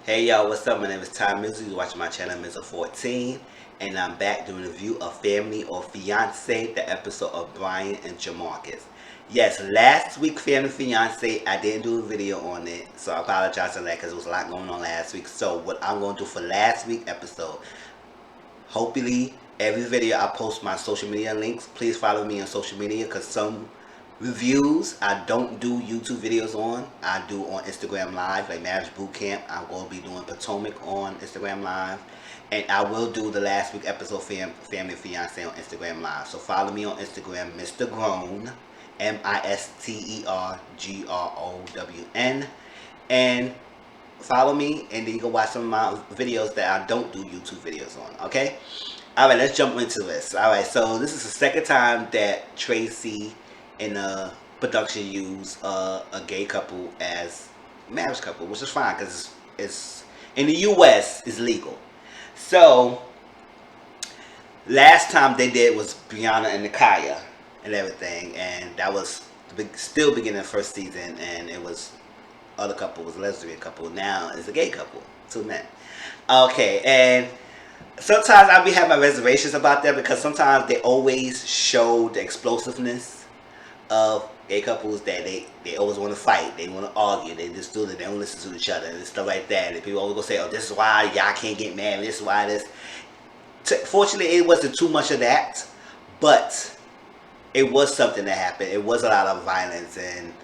Hey y'all, what's up? My name is Mizzle. You're watching my channel Mizzle 14, and I'm back doing a review of Family or Fiance, the episode of Brian and Jamarcus. Yes, last week Family Fiance, I didn't do a video on it, so I apologize for that because there was a lot going on last week. So what I'm going to do for last week episode, hopefully every video I post my social media links. Please follow me on social media because some reviews I don't do YouTube videos on. I do on Instagram Live, like Marriage Boot Camp. I'm going to be doing Potomac on Instagram Live. And I will do the last week episode Family Fiance on Instagram Live. So follow me on Instagram, Mr. Grown, MisterGrown. And follow me, and then you can watch some of my videos that I don't do YouTube videos on. Okay? Alright, let's jump into this. Alright, so this is the second time that Tracy and the production use a gay couple as marriage couple, which is fine because it's in the U.S. it's legal. So last time they did was Brianna and Nakaya and everything, and that was still beginning of the first season, and it was other couple was a lesbian couple. Now it's a gay couple, two men. Okay, and sometimes I be having my reservations about that because sometimes they always show the explosiveness of gay couples that they always want to fight, they want to argue, they just do it, they don't listen to each other and stuff like that. And people always gonna say, "Oh, this is why y'all can't get married. This is why this." Fortunately, it wasn't too much of that, but it was something that happened. It was a lot of violence and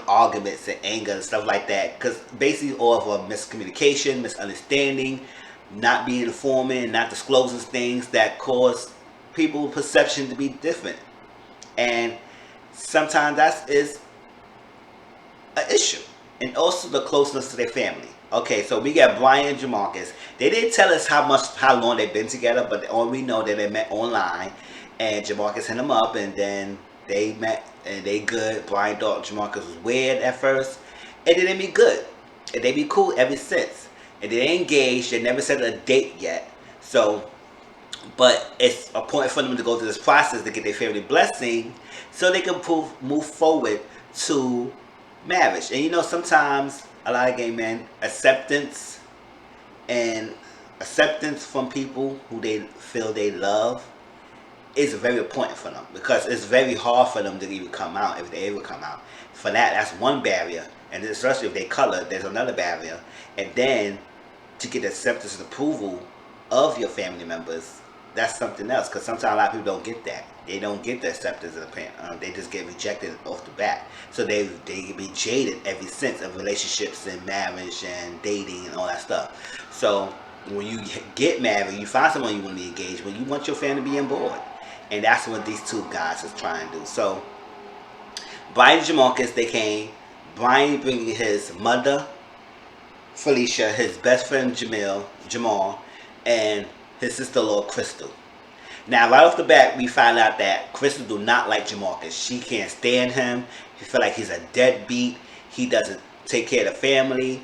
arguments and anger and stuff like that. Because basically, all of a miscommunication, misunderstanding, not being informing, not disclosing things that cause people's perception to be different, and sometimes that is an issue. And also the closeness to their family. Okay, so we got Brian and Jamarcus. They didn't tell us how long they've been together, but all we know that they met online, and Jamarcus hit them up, and then they met and they good. Brian thought Jamarcus was weird at first, and then they be good, and they be cool ever since. And they engaged. They never set a date yet. So, but it's important for them to go through this process to get their family blessing, so they can move forward to marriage. And you know, sometimes a lot of gay men acceptance from people who they feel they love is very important for them, because it's very hard for them to even come out, if they ever come out. For that's one barrier, and especially if they color, there's another barrier. And then to get acceptance and approval of your family members, that's something else, because sometimes a lot of people don't get that. They don't get the acceptance of the parent. They just get rejected off the bat. So they be jaded ever since of relationships and marriage and dating and all that stuff. So when you get married, you find someone you want to engage with, you want your family to be on board. And that's what these two guys is trying to do. So Brian and Jamarcus, they came. Brian bringing his mother, Felicia, his best friend Jamal, and his sister-in-law Crystal. Now, right off the bat, we find out that Crystal do not like Jamarcus. She can't stand him. She feel like he's a deadbeat. He doesn't take care of the family.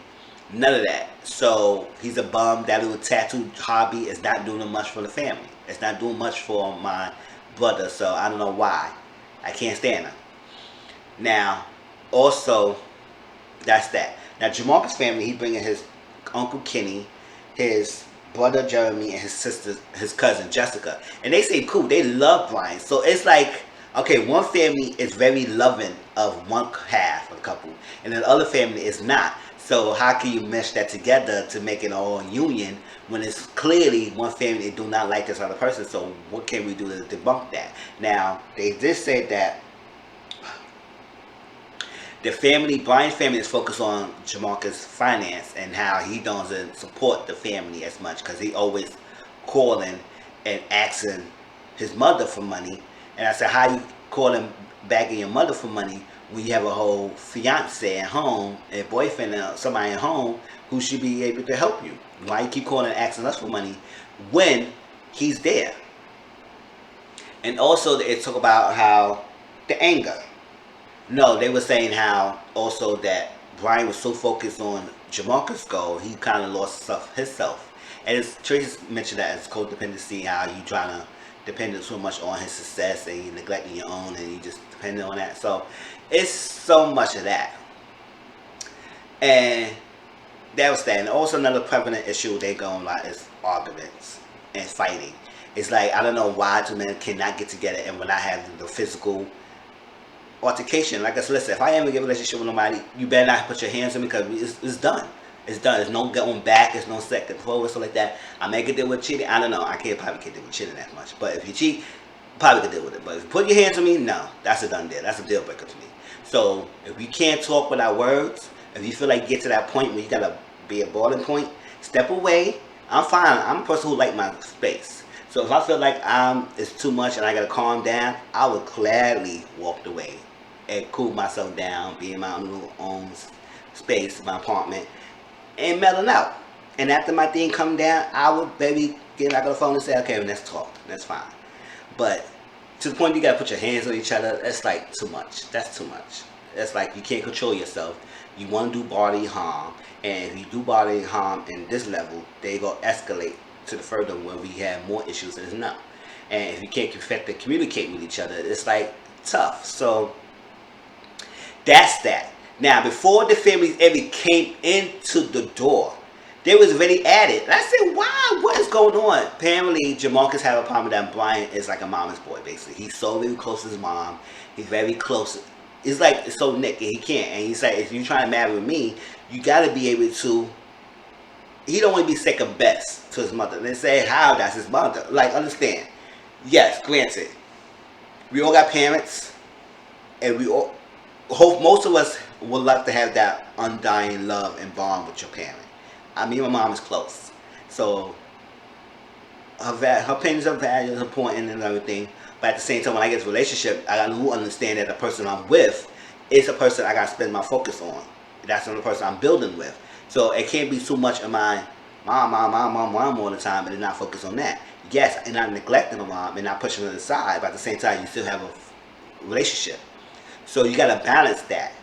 None of that. So he's a bum. That little tattoo hobby is not doing much for the family. It's not doing much for my brother. So I don't know why. I can't stand him. Now, also, that's that. Now, Jamarcus' family, he bringing his Uncle Kenny, his brother Jeremy, and his cousin Jessica, and they say cool. They love Brian, so it's like, okay, one family is very loving of one half of the couple, and then the other family is not. So how can you mesh that together to make it all union when it's clearly one family do not like this other person? So what can we do to debunk that? Now they did say that the family, Brian's family, is focused on Jamarcus' finance and how he doesn't support the family as much, because he always calling and asking his mother for money. And I said, how you calling begging your mother for money when you have a whole fiance at home and boyfriend and somebody at home who should be able to help you? Why you keep calling and asking us for money when he's there? And also they talk about how the anger. No, they were saying how also that Brian was so focused on Jamarcus' goal, he kind of lost himself. And as Tracy mentioned that as codependency, how you trying to depend so much on his success and you neglecting your own and you just depending on that. So it's so much of that. And that was that. And also another prevalent issue they go on a lot is arguments and fighting. It's like, I don't know why two men cannot get together and will not have the physical altercation. Like I said, listen, if I ever get a relationship with nobody, you better not put your hands on me because it's done. It's done. There's no going back. There's no second forward, stuff like that. I may get deal with cheating. I don't know. Probably can't deal with cheating that much. But if you cheat, probably can deal with it. But if you put your hands on me, no. That's a done deal. That's a deal breaker to me. So if we can't talk without words, if you feel like you get to that point where you got to be a boiling point, step away. I'm fine. I'm a person who like my space. So if I feel like it's too much and I got to calm down, I would gladly walk away and cool myself down, be in my own space, my apartment, and mellow out. And after my thing come down, I would maybe get back on the phone and say, okay, well, let's talk. That's fine. But to the point you gotta put your hands on each other, that's like too much. That's too much. That's like you can't control yourself. You want to do bodily harm, and if you do bodily harm in this level, they go escalate to the further where we have more issues than enough. And if you can't effectively communicate with each other, it's like tough. So that's that. Now, before the families ever came into the door, they was already at it. And I said, wow, what is going on? Apparently, Jamarcus had a problem with that. Brian is like a mama's boy, basically. He's so very close to his mom. He's very close. It's like, it's so Nick, and he can't. And he's like, if you're trying to marry with me, you got to be able to, he don't want to be second best to his mother. And they say, how? That's his mother. Like, understand. Yes, granted. We all got parents, and we all, hope most of us would like to have that undying love and bond with your parent. I mean, my mom is close, so her opinions are valued, important, and everything. But at the same time, when I get to a relationship, I got to understand that the person I'm with is a person I got to spend my focus on. That's the person I'm building with. So it can't be too much of my mom all the time, and then not focus on that. Yes, and not neglecting my mom and not pushing her aside, but at the same time, you still have a relationship. So you got to balance that.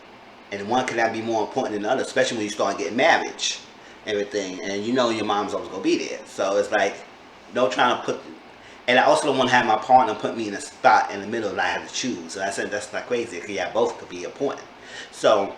And one cannot be more important than the other, especially when you start getting married, everything. And you know your mom's always going to be there. So it's like, don't try to put... And I also don't want to have my partner put me in a spot in the middle and I have to choose. So I said, that's not crazy, because yeah, both could be important. So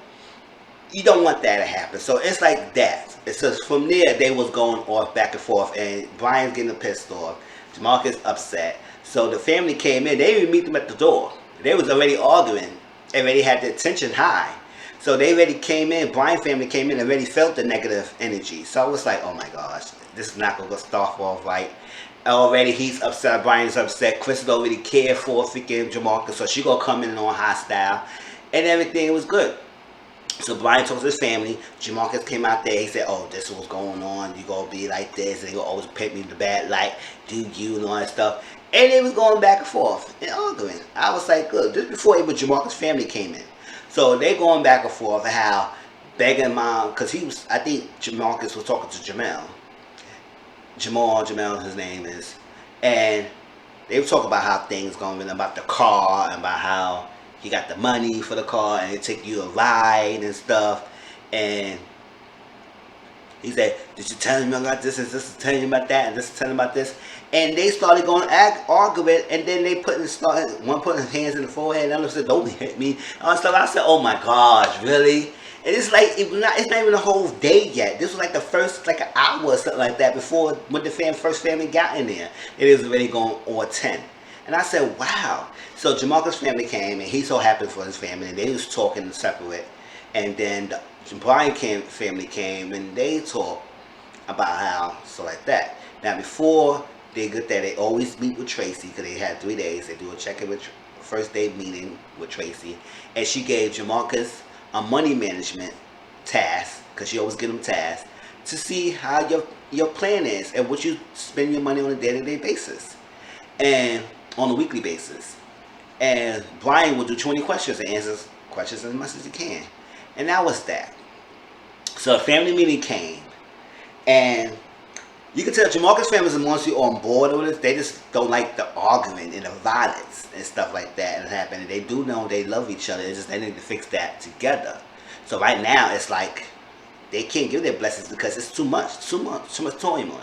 you don't want that to happen. So it's like that. It says from there, they was going off back and forth. And Brian's getting pissed off. Jamarcus upset. So the family came in. They didn't even meet them at the door. They was already arguing. They already had the tension high. So they already came in, Brian family came in and already felt the negative energy. So I was like, oh my gosh, this is not going to start off right. Already he's upset, Brian's upset. Chris don't really care for freaking Jamarcus, so she going to come in on hostile. And everything was good. So Brian talks to his family. Jamarcus came out there. He said, oh, this is what's going on. You going to be like this. And they going to always paint me in the bad light. Do you and all that stuff. And they was going back and forth and arguing. I was like, good. This before even Jamarcus' family came in. So they going back and forth how begging mom, because he was, I think Jamarcus was talking to Jamal, his name is, and they were talking about how things going, about the car, and about how he got the money for the car, and they take you a ride and stuff, and he said, did you tell him about this, and this is telling him about that, and this is telling him about this, and they started going arguing, and then they one putting his hands in the forehead, and the other said, don't hit me, and stuff. I said, oh my gosh, really? And it's like, it's not even a whole day yet. This was like the first, like an hour or something like that before when the first family got in there. It was already going on 10. And I said, wow. So Jamarcus' family came, and he's so happy for his family, and they was talking separate. And then the Brian family came, and they talked about how, so like that. Now, before they get there, they always meet with Tracy, because they had 3 days. They do a check-in with first day meeting with Tracy. And she gave Jamarcus a money management task, because she always give him tasks, to see how your plan is and what you spend your money on a day-to-day basis. And on a weekly basis. And Brian will do 20 questions and answers questions as much as he can. And that was that. So a family meeting came, and you can tell Jamarcus' family is mostly on board with it. They just don't like the argument and the violence and stuff like that and happening. They do know they love each other. It's just they need to fix that together. So right now it's like they can't give their blessings because it's too much turmoil.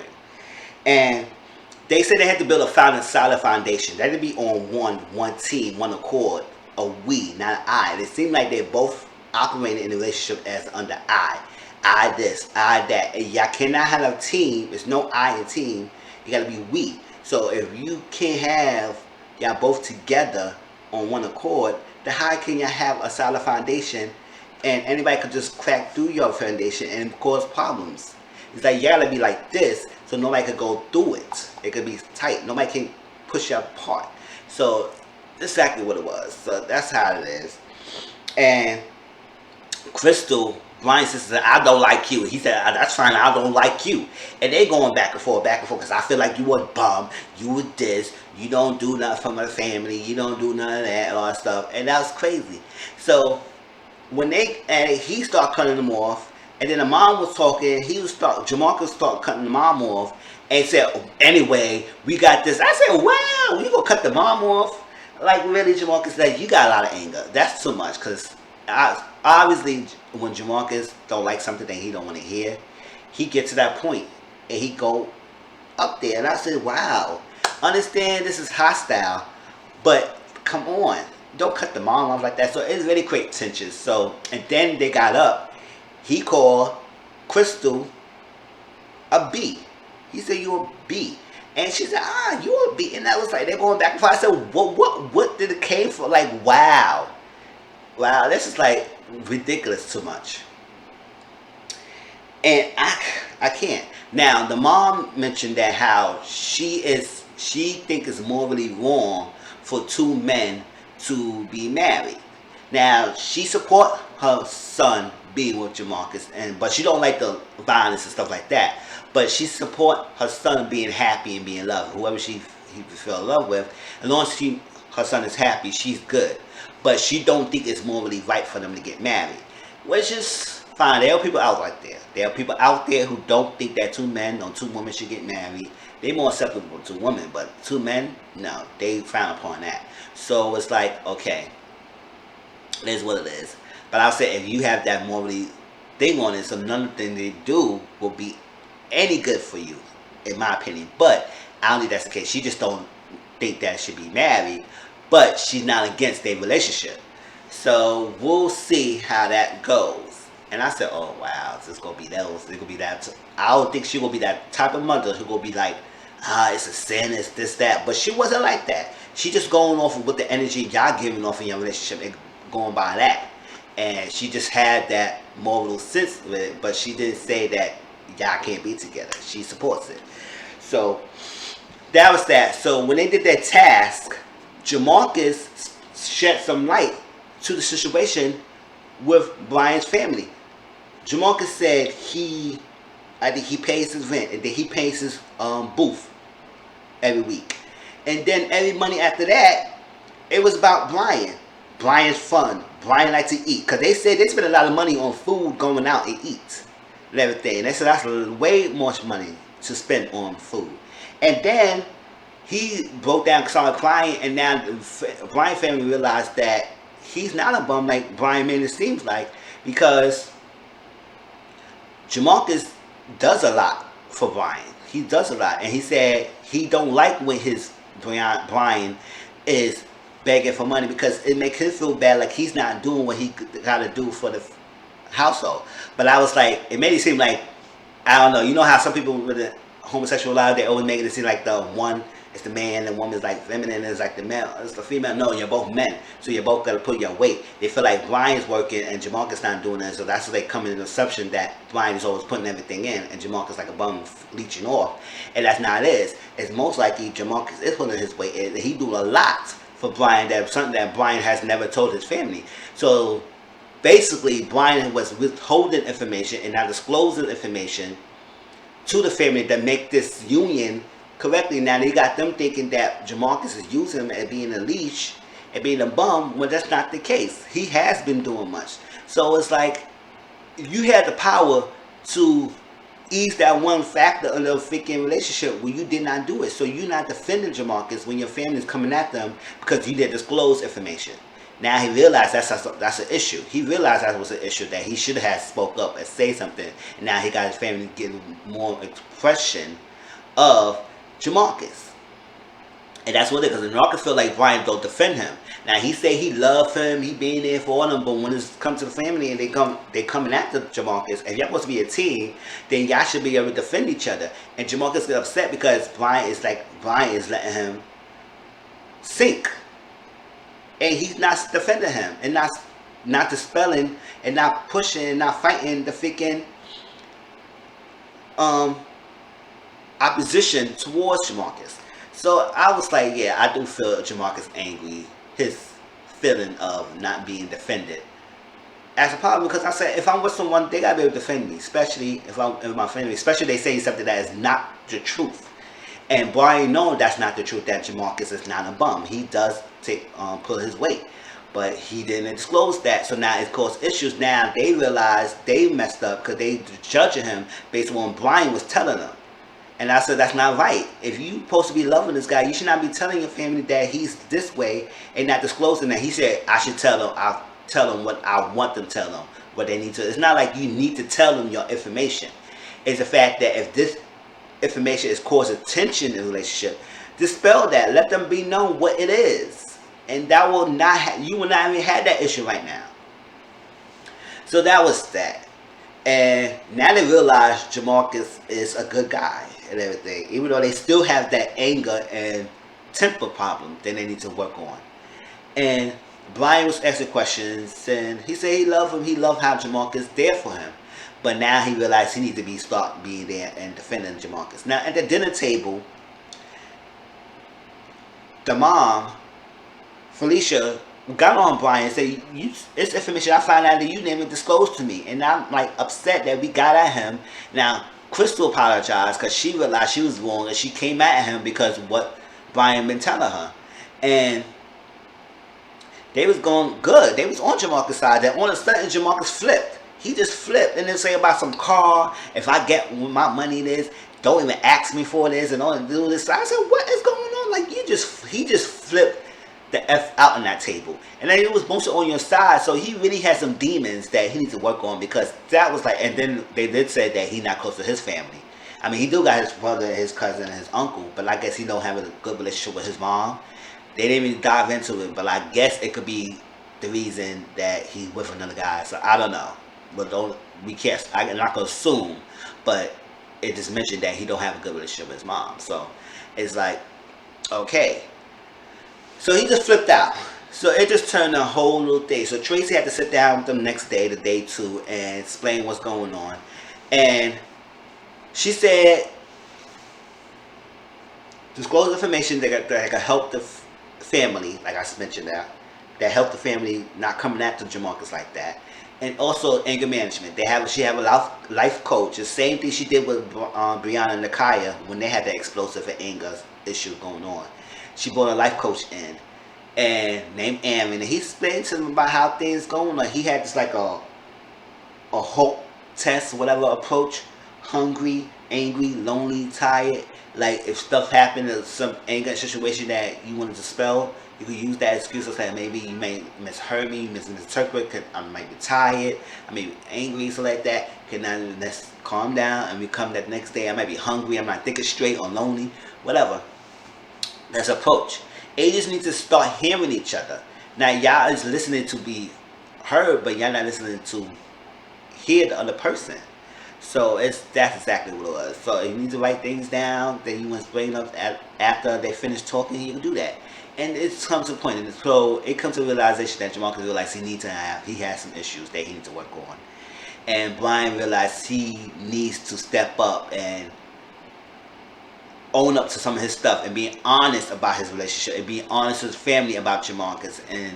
And they said they had to build a solid foundation. They had to be on one team, one accord, a we, not an I. It seemed like they both operated in the relationship as under I. I this, I that. And y'all cannot have a team. There's no I in team. You gotta be we. So if you can't have y'all both together on one accord, then how can y'all have a solid foundation and anybody could just crack through your foundation and cause problems? It's like you gotta be like this so nobody could go through it. It could be tight. Nobody can push you apart. So that's exactly what it was. So that's how it is. And Crystal, Brian's sister said, I don't like you. He said, that's fine, I don't like you. And they going back and forth, because I feel like you a bum, you a this, you don't do nothing for my family, you don't do none of that, and all that stuff. And that was crazy. So when he started cutting them off, and then the mom was talking, Jamarcus started cutting the mom off, and said, anyway, we got this. I said, wow, you gonna cut the mom off? Like, really, Jamarcus, like, you got a lot of anger. That's too much, because obviously, when Jamarcus don't like something that he don't want to hear, he gets to that point, and he go up there. And I said, wow, understand this is hostile, but come on, don't cut the mom off like that. So it's really quick tension. So, and then they got up. He called Crystal a B. He said, you a B. And she said, you a B. And that was like, they're going back and forth. I said, what did it came for? Like, wow, this is like ridiculous too much. And I can't. Now, the mom mentioned that how she think it's morally wrong for two men to be married. Now, she support her son being with Jamarcus, but she don't like the violence and stuff like that. But she support her son being happy and being loved. Whoever he fell in love with, as long as her son is happy, she's good. But she don't think it's morally right for them to get married, which is fine. There are people out like there. There are people out there who don't think that two men or two women should get married. They're more acceptable to women, but two men, no, they frown upon that. So it's like, okay, it is what it is. But I'll say, if you have that morally thing on it, so none of the things they do will be any good for you, in my opinion. But I don't think that's the case. She just don't think that should be married, but she's not against their relationship. So we'll see how that goes. And I said, oh wow, it's gonna be those. It's gonna be that. I don't think she will be that type of mother who will be like, it's a sin, it's this, that. But she wasn't like that. She just going off of what the energy y'all giving off in your relationship and going by that. And she just had that moral sense with it, but she didn't say that y'all can't be together. She supports it. So that was that. So when they did that task, Jamarcus shed some light to the situation with Brian's family. Jamarcus said I think he pays his rent, and then he pays his booth every week. And then every money after that, it was about Brian. Brian's fun. Brian likes to eat. Because they said they spend a lot of money on food going out and eat and everything. And they said that's way more money to spend on food. And then he broke down, started crying, and now the Brian family realized that he's not a bum like Brian made it seem like, because Jamarcus does a lot for Brian. He does a lot. And he said he don't like when his Brian is begging for money, because it makes him feel bad, like he's not doing what he got to do for the household. But I was like, it made it seem like, I don't know, you know how some people with the homosexual life, they always make it seem like the one is the man, the woman is like feminine, is like the male, it's the female. No, you're both men, so you both got to put your weight. They feel like Brian's working and Jamarcus not doing it, so that's why they come in the assumption that Brian is always putting everything in and Jamarcus like a bum leeching off. And that's not it. It's most likely Jamarcus is putting his weight in. He do a lot for Brian, that's something that Brian has never told his family. So basically, Brian was withholding information and not disclosing information to the family that make this union correctly. Now they got them thinking that Jamarcus is using him as being a leash and being a bum, when that's not the case. He has been doing much. So it's like, you had the power to ease that one factor of the freaking relationship when you did not do it. So you're not defending Jamarcus when your family is coming at them because you didn't disclose information. Now he realized that's an issue. He realized that was an issue, that he should have spoke up and say something. And now he got his family getting more expression of Jamarcus. And that's what it is, because Jamarcus feel like Brian don't defend him. Now he say he love him, he being there for them, but when it's come to the family and they coming after Jamarcus, if y'all supposed to be a team, then y'all should be able to defend each other. And Jamarcus get upset because Brian is letting him sink, and he's not defending him, and not dispelling, and not pushing, and not fighting the freaking opposition towards Jamarcus. So I was like, yeah, I do feel Jamarcus angry, his feeling of not being defended as a problem, because I said if I'm with someone, they gotta be able to defend me, especially if I'm in my family, especially if they say something that is not the truth. And Brian knows that's not the truth, that Jamarcus is not a bum. He does pull his weight, but he didn't disclose that. So now it caused issues. Now they realize they messed up because they judging him based on what Brian was telling them. And I said, that's not right. If you supposed to be loving this guy, you should not be telling your family that he's this way and not disclosing that. He said, I should tell them. I'll tell them what I want them to tell them, what they need to. It's not like you need to tell them your information. It's the fact that if this information is causing tension in the relationship, dispel that. Let them be known what it is. And that will not, you will not even have that issue right now. So that was that. And now they realize Jamarcus is a good guy and everything. Even though they still have that anger and temper problem that they need to work on. And Brian was asking questions, and he said he loved him. He loved how Jamarcus there for him. But now he realized he needs to start being there and defending Jamarcus. Now at the dinner table, the mom, Felicia, got on Brian and said, it's information I found out that you didn't even disclose to me. And I'm like upset that we got at him. Now, Crystal apologized because she realized she was wrong, and she came at him because of what Brian been telling her. And they was going good. They was on Jamarcus' side. Then all of a sudden, Jamarcus flipped. He just flipped and then say about some car. If I get what my money is, don't even ask me for this and all to do this. So I said, what is going on? Like he just flipped the F out on that table. And then it was mostly on your side. So he really had some demons that he needs to work on, because that was like, and then they did say that he not close to his family. I mean, he do got his brother, his cousin, and his uncle, but I guess he don't have a good relationship with his mom. They didn't even dive into it, but I guess it could be the reason that he's with another guy. So I don't know. But I'm not gonna assume, but it just mentioned that he don't have a good relationship with his mom. So it's like, okay. So he just flipped out. So it just turned a whole little thing. So Tracy had to sit down with them next day, the day 2, and explain what's going on. And she said, disclose information that could help the family, like I mentioned that help the family not coming after Jamarcus like that. And also anger management. She have a life coach. The same thing she did with Brianna and Nakaya when they had that explosive anger issue going on. She brought a life coach in, and named Aaron, and he explained to them about how things going. Like he had this like a hope test, whatever approach. Hungry, angry, lonely, tired. Like if stuff happened in some anger situation that you wanted to spell, you could use that excuse of saying maybe you may misheard me, misinterpret, I might be tired, I may be angry, so like that. Can I let's calm down and we come that next day, I might be hungry, I'm not thinking straight or lonely, whatever. That's approach. Agents need to start hearing each other. Now y'all is listening to be heard, but y'all not listening to hear the other person. So that's exactly what it was. So if you need to write things down, then you want to explain up after they finish talking, you can do that. And it comes to a point, and so it comes to a realization that Jamarcus realized he has some issues that he needs to work on. And Brian realized he needs to step up and own up to some of his stuff and being honest about his relationship and being honest with his family about Jamarcus, and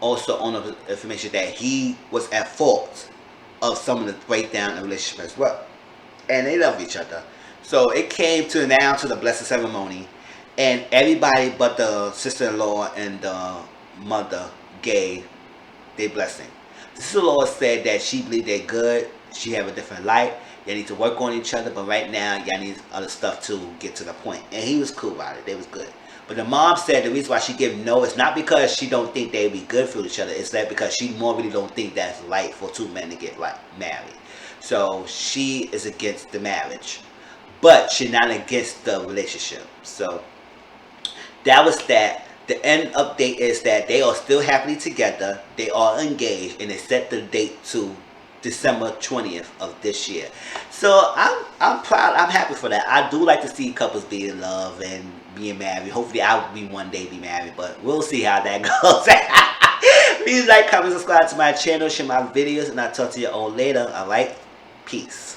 also own up the information that he was at fault of some of the breakdown in the relationship as well. And they love each other. So it came to now to the blessing ceremony, and everybody but the sister-in-law and the mother gave their blessing. The sister-in-law said that she believed they're good, she have a different life, y'all need to work on each other, but right now y'all need other stuff to get to the point. And he was cool about it, they was good. But the mom said the reason why she gave no is not because she don't think they'd be good for each other, it's that because she more really don't think that's right for two men to get married. So she is against the marriage, but she's not against the relationship. So that was that. The end update is that they are still happily together. They are engaged, and they set the date to December 20th of this year. So I'm proud. I'm happy for that. I do like to see couples be in love and being married. Hopefully, I will be one day be married, but we'll see how that goes. Please like, comment, subscribe to my channel, share my videos, and I'll talk to you all later. All right, peace.